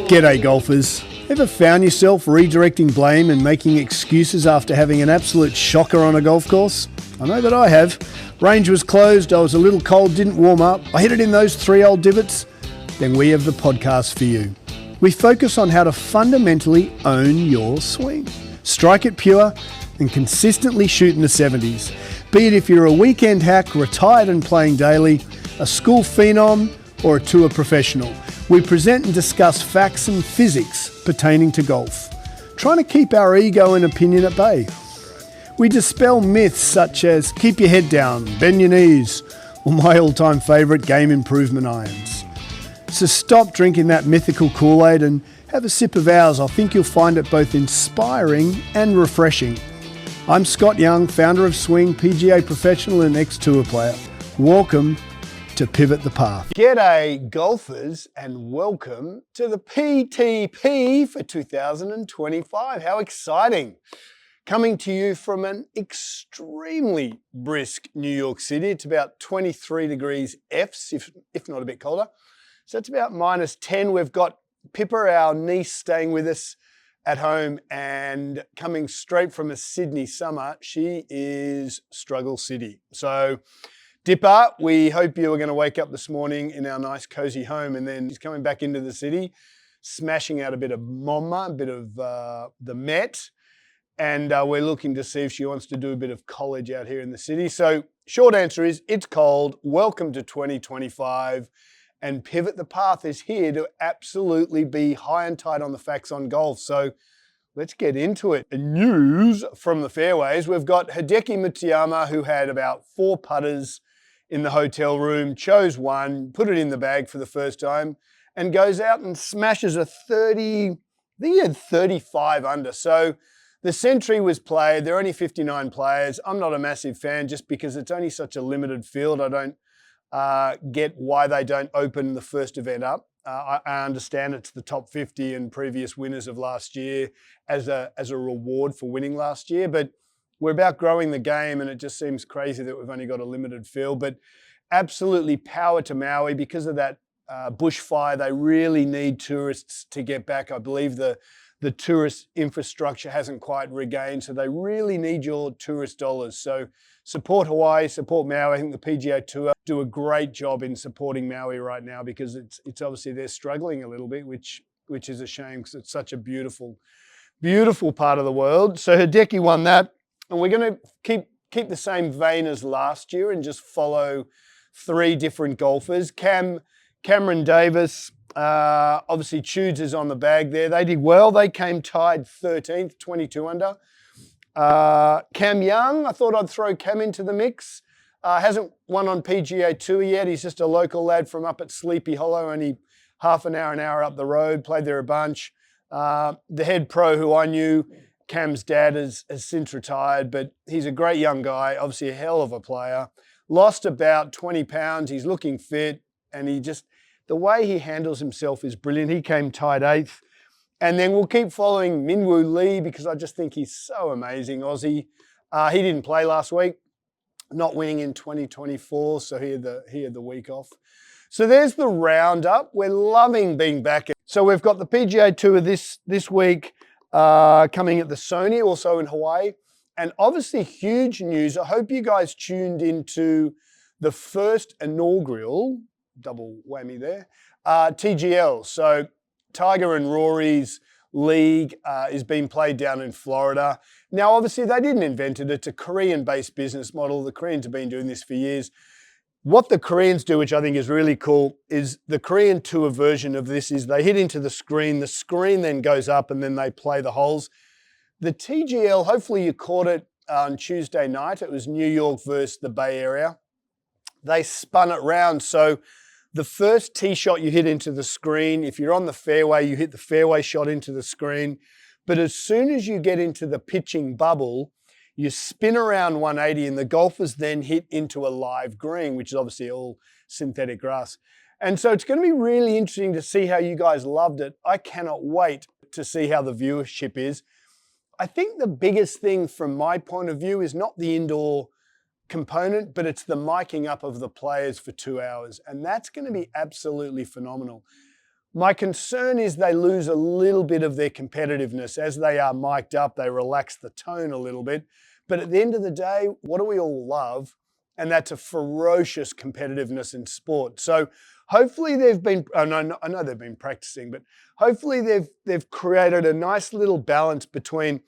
G'day golfers. Ever found yourself redirecting blame and making excuses after having an absolute shocker on a golf course? I know that I have. Range was closed, I was a little cold, didn't warm up, I hit it in those 3 old divots. Then we have the podcast for you. We focus on how to fundamentally own your swing. Strike it pure and consistently shoot in the 70s. Be it if you're a weekend hack, retired and playing daily, a school phenom or a tour professional. We present and discuss facts and physics pertaining to golf, trying to keep our ego and opinion at bay. We dispel myths such as keep your head down, bend your knees, or my all-time favourite, game improvement irons. So stop drinking that mythical Kool-Aid and have a sip of ours. I think you'll find it both inspiring and refreshing. I'm Scott Young, founder of Swing, PGA professional and ex-tour player. Welcome to Pivot the Path. G'day golfers and welcome to the PTP for 2025. How exciting. Coming to you from an extremely brisk New York City. It's about 23 degrees Fs, if not a bit colder. So it's about -10. We've got Pippa, our niece, staying with us at home and coming straight from a Sydney summer. She is Struggle City. So Dipper, we hope you were going to wake up this morning in our nice cozy home, and then she's coming back into the city, smashing out a bit of Mama, a bit of the Met, and we're looking to see if she wants to do a bit of college out here in the city. So short answer is it's cold. Welcome to 2025, and Pivot the Path is here to absolutely be high and tight on the facts on golf. So let's get into it. News from the fairways. We've got Hideki Matsuyama, who had about 4 putters in the hotel room, chose one, put it in the bag for the first time, and goes out and smashes a 30, I think he had 35 under. So the Sentry was played. There are only 59 players. I'm not a massive fan just because it's only such a limited field. I don't get why they don't open the first event up. I understand it's the top 50 and previous winners of last year as a reward for winning last year, but we're about growing the game, and it just seems crazy that we've only got a limited field. But absolutely power to Maui. Because of that bushfire, they really need tourists to get back. I believe the tourist infrastructure hasn't quite regained, so they really need your tourist dollars. So support Hawaii, support Maui. I think the PGA Tour do a great job in supporting Maui right now because it's obviously they're struggling a little bit, which is a shame because it's such a beautiful, beautiful part of the world. So Hideki won that. And we're going to keep the same vein as last year and just follow 3 different golfers. Cameron Davis, obviously Chudes is on the bag there. They did well. They came tied 13th, 22 under. Cam Young, I thought I'd throw Cam into the mix. Hasn't won on PGA Tour yet. He's just a local lad from up at Sleepy Hollow, only half an hour up the road, played there a bunch. The head pro who I knew, Cam's dad has since retired, but he's a great young guy, obviously a hell of a player. Lost about 20 pounds. He's looking fit, and the way he handles himself is brilliant. He came tied 8th. And then we'll keep following Minwoo Lee because I just think he's so amazing, Aussie. He didn't play last week, not winning in 2024, so he had the week off. So there's the roundup. We're loving being back. So we've got the PGA Tour this week, coming at the Sony, also in Hawaii. And obviously huge news. I hope you guys tuned into the first inaugural, double whammy there, TGL. So Tiger and Rory's league is being played down in Florida. Now, obviously they didn't invent it. It's a Korean-based business model. The Koreans have been doing this for years. What the Koreans do, which I think is really cool, is the Korean tour version of this is they hit into the screen then goes up, and then they play the holes. The TGL, hopefully you caught it on Tuesday night. It was New York versus the Bay Area. They spun it round. So the first tee shot you hit into the screen, if you're on the fairway, you hit the fairway shot into the screen. But as soon as you get into the pitching bubble, you spin around 180 and the golfers then hit into a live green, which is obviously all synthetic grass. And so it's going to be really interesting to see how you guys loved it. I cannot wait to see how the viewership is. I think the biggest thing from my point of view is not the indoor component, but it's the miking up of the players for 2 hours. And that's going to be absolutely phenomenal. My concern is they lose a little bit of their competitiveness. As they are mic'd up, they relax the tone a little bit. But at the end of the day, what do we all love? And that's a ferocious competitiveness in sport. So hopefully they've been, I know they've been practicing, but hopefully they've created a nice little balance between,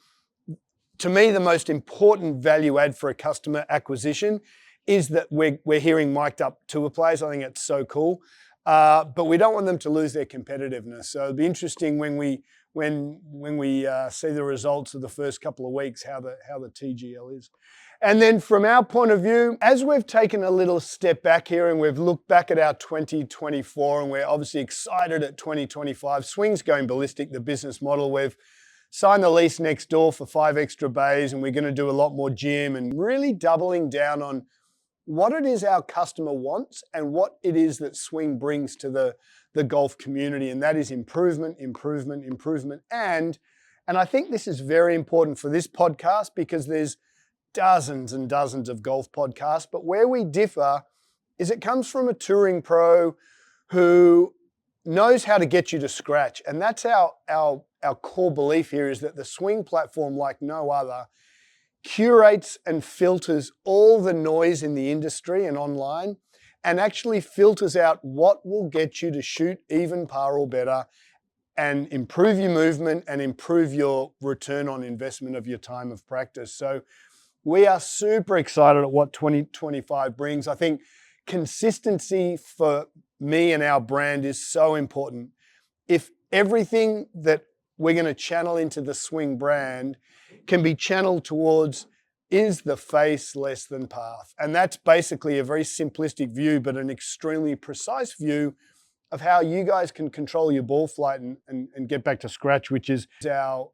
to me, the most important value add for a customer acquisition is that we're hearing mic'd up tour players. I think it's so cool. But we don't want them to lose their competitiveness. So it'll be interesting when we see the results of the first couple of weeks, how the TGL is. And then from our point of view, as we've taken a little step back here and we've looked back at our 2024 and we're obviously excited at 2025, Swing's going ballistic, the business model. We've signed the lease next door for 5 extra bays and we're going to do a lot more gym and really doubling down on what it is our customer wants and what it is that Swing brings to the golf community. And that is improvement, improvement, improvement. And I think this is very important for this podcast because there's dozens and dozens of golf podcasts, but where we differ is it comes from a touring pro who knows how to get you to scratch. And that's our core belief here, is that the Swing platform, like no other, curates and filters all the noise in the industry and online and actually filters out what will get you to shoot even par or better and improve your movement and improve your return on investment of your time of practice. So we are super excited at what 2025 brings. I think consistency for me and our brand is so important. If everything that we're going to channel into the Swing brand can be channeled towards is the face less than path. And that's basically a very simplistic view, but an extremely precise view of how you guys can control your ball flight and get back to scratch, which is our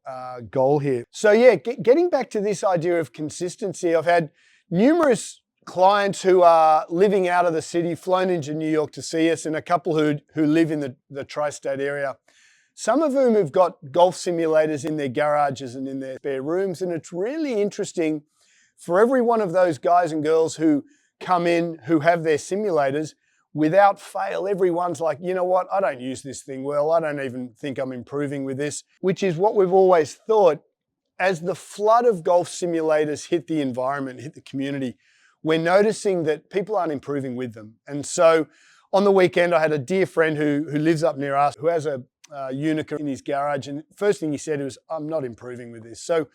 goal here. So yeah, getting back to this idea of consistency, I've had numerous clients who are living out of the city, flown into New York to see us, and a couple who live in the tri-state area. Some of whom have got golf simulators in their garages and in their spare rooms. And it's really interesting for every one of those guys and girls who come in, who have their simulators, without fail, everyone's like, you know what, I don't use this thing well. I don't even think I'm improving with this, which is what we've always thought. As the flood of golf simulators hit the environment, hit the community, we're noticing that people aren't improving with them. And so on the weekend, I had a dear friend who lives up near us, who has a Unica in his garage. And first thing he said was, I'm not improving with this. So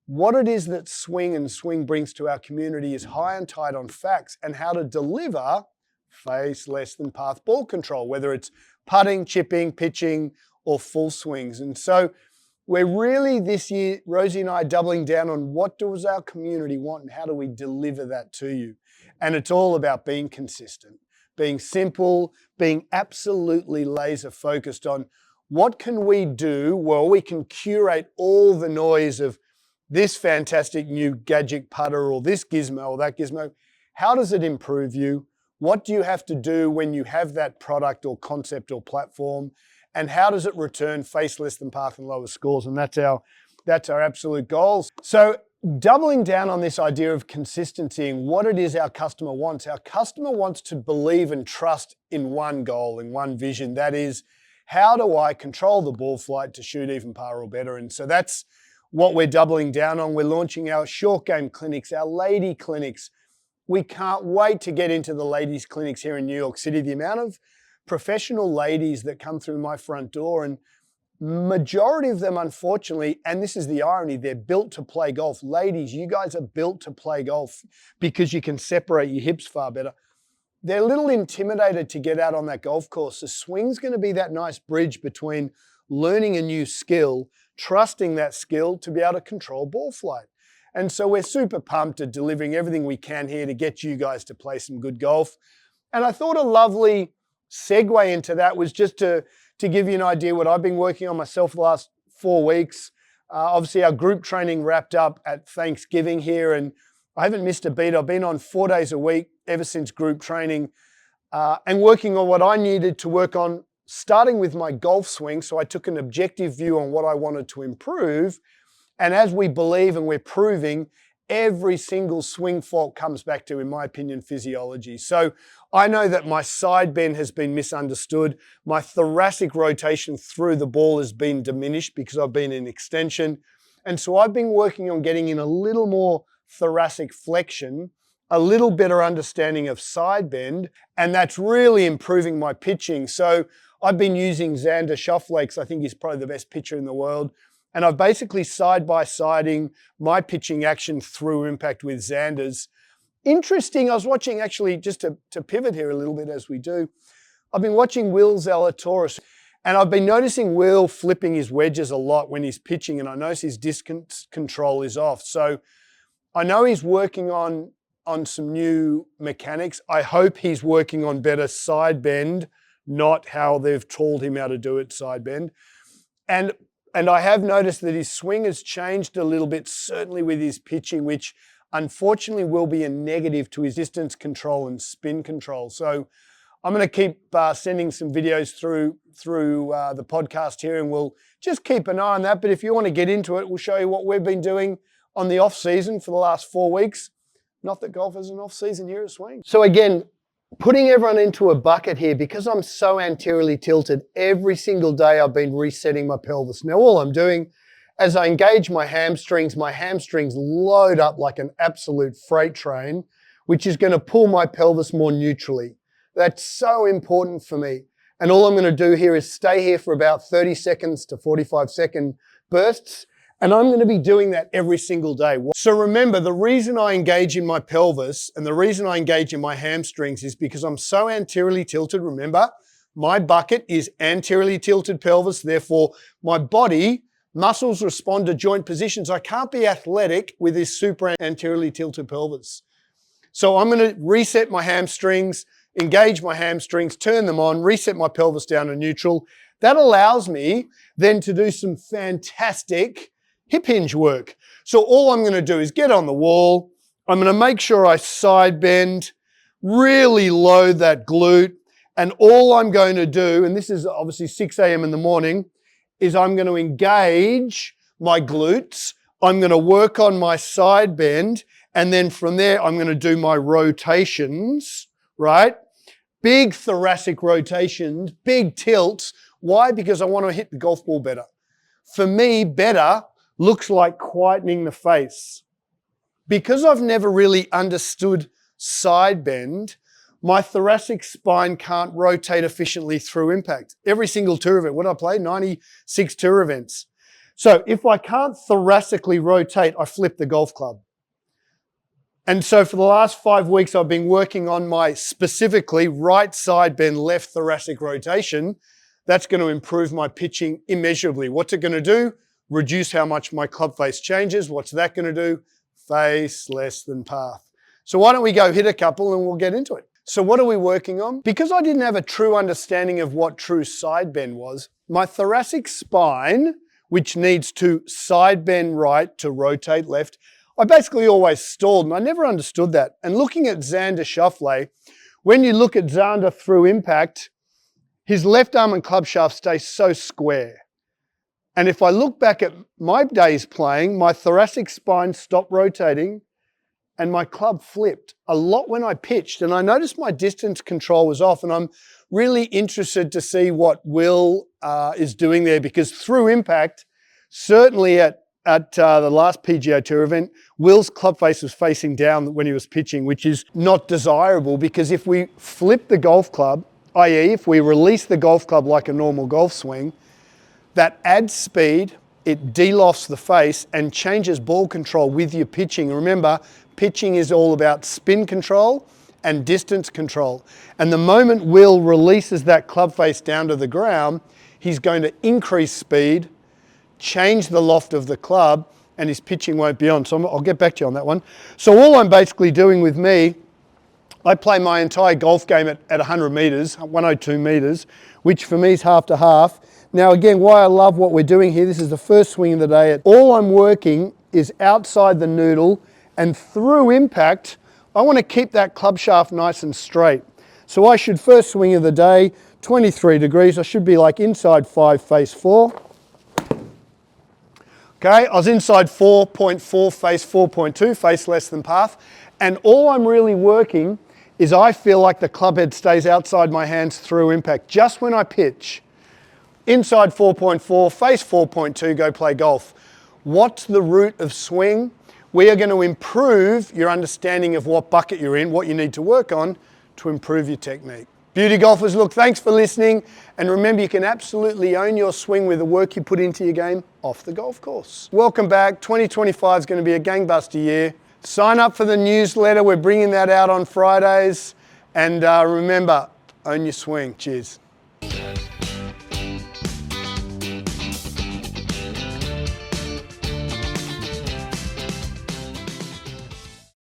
what it is that Swing and Swing brings to our community is high and tight on facts and how to deliver face less than path ball control, whether it's putting, chipping, pitching, or full swings. And so we're really this year, Rosie and I, doubling down on what does our community want and how do we deliver that to you. And it's all about being consistent, being simple, being absolutely laser focused on what can we do. Well, we can curate all the noise of this fantastic new gadget putter or this gizmo or that gizmo. How does it improve you? What do you have to do when you have that product or concept or platform? And how does it return face less than path and lower scores? And that's our absolute goals. So doubling down on this idea of consistency and what it is our customer wants. Our customer wants to believe and trust in one goal, in one vision. That is, how do I control the ball flight to shoot even par or better? And so that's what we're doubling down on. We're launching our short game clinics, our lady clinics. We can't wait to get into the ladies' clinics here in New York City. The amount of professional ladies that come through my front door, and majority of them, unfortunately, and this is the irony, they're built to play golf. Ladies, you guys are built to play golf because you can separate your hips far better. They're a little intimidated to get out on that golf course. The Swing's going to be that nice bridge between learning a new skill, trusting that skill to be able to control ball flight. And so we're super pumped at delivering everything we can here to get you guys to play some good golf. And I thought a lovely segue into that was just to give you an idea what I've been working on myself the last 4 weeks. Obviously, our group training wrapped up at Thanksgiving here, and I haven't missed a beat. I've been on 4 days a week ever since group training and working on what I needed to work on, starting with my golf swing. So I took an objective view on what I wanted to improve. And as we believe and we're proving, every single swing fault comes back to, in my opinion, physiology. So I know that my side bend has been misunderstood. My thoracic rotation through the ball has been diminished because I've been in extension. And so I've been working on getting in a little more thoracic flexion, a little better understanding of side bend, and that's really improving my pitching. So I've been using Xander Schauffele, because I think he's probably the best pitcher in the world. And I've basically side-by-siding my pitching action through impact with Xander's. Interesting, I was watching actually, just to pivot here a little bit as we do, I've been watching Will Zalatoris, and I've been noticing Will flipping his wedges a lot when he's pitching, and I notice his distance control is off. So I know he's working on some new mechanics. I hope he's working on better side bend, not how they've told him how to do it side bend. And I have noticed that his swing has changed a little bit, certainly with his pitching, which unfortunately will be a negative to his distance control and spin control. So I'm going to keep sending some videos through the podcast here, and we'll just keep an eye on that. But if you want to get into it, we'll show you what we've been doing on the off season for the last 4 weeks. Not that golf is an off season here at Swing. So again, putting everyone into a bucket here, because I'm so anteriorly tilted, every single day I've been resetting my pelvis. Now all I'm doing, as I engage my hamstrings load up like an absolute freight train, which is going to pull my pelvis more neutrally. That's so important for me. And all I'm going to do here is stay here for about 30 seconds to 45-second bursts. And I'm going to be doing that every single day. So remember, the reason I engage in my pelvis and the reason I engage in my hamstrings is because I'm so anteriorly tilted. Remember, my bucket is anteriorly tilted pelvis. Therefore, my body muscles respond to joint positions. I can't be athletic with this super anteriorly tilted pelvis. So I'm going to reset my hamstrings, engage my hamstrings, turn them on, reset my pelvis down to neutral. That allows me then to do some fantastic hip hinge work. So all I'm going to do is get on the wall. I'm going to make sure I side bend, really load that glute. And all I'm going to do, and this is obviously 6 a.m. in the morning, is I'm going to engage my glutes. I'm going to work on my side bend. And then from there, I'm going to do my rotations, right? Big thoracic rotations, big tilts. Why? Because I want to hit the golf ball better. For me, better looks like quietening the face. Because I've never really understood side bend, my thoracic spine can't rotate efficiently through impact. Every single tour event, what did I play? 96 tour events. So if I can't thoracically rotate, I flip the golf club. And so for the last 5 weeks, I've been working on my specifically right side bend, left thoracic rotation. That's going to improve my pitching immeasurably. What's it going to do? Reduce how much my club face changes. What's that going to do? Face less than path. So why don't we go hit a couple and we'll get into it. So what are we working on? Because I didn't have a true understanding of what true side bend was, my thoracic spine, which needs to side bend right to rotate left, I basically always stalled, and I never understood that. And looking at Xander Schauffele, when you look at Xander through impact, his left arm and club shaft stay so square. And if I look back at my days playing, my thoracic spine stopped rotating and my club flipped a lot when I pitched. And I noticed my distance control was off, and I'm really interested to see what Will is doing there, because through impact, certainly at the last PGA Tour event, Will's club face was facing down when he was pitching, which is not desirable, because if we flip the golf club, i.e. if we release the golf club like a normal golf swing, that adds speed, it de-lofts the face and changes ball control with your pitching. Remember, pitching is all about spin control and distance control. And the moment Will releases that club face down to the ground, he's going to increase speed, change the loft of the club, and his pitching won't be on. So I'll get back to you on that one. So all I'm basically doing with me, I play my entire golf game at 100 metres, 102 metres, which for me is half to half. Now again, why I love what we're doing here, this is the first swing of the day. All I'm working is outside the noodle, and through impact, I want to keep that club shaft nice and straight. So I should, first swing of the day, 23 degrees, I should be like inside 5, face 4. Okay, I was inside 4.4, face 4.2, face less than path. And all I'm really working is I feel like the club head stays outside my hands through impact. Just when I pitch, inside 4.4, face 4.2, go play golf. What's the root of swing? We are going to improve your understanding of what bucket you're in, what you need to work on to improve your technique. Beauty golfers, look, thanks for listening. And remember, you can absolutely own your swing with the work you put into your game off the golf course. Welcome back. 2025 is going to be a gangbuster year. Sign up for the newsletter. We're bringing that out on Fridays. And remember, own your swing. Cheers.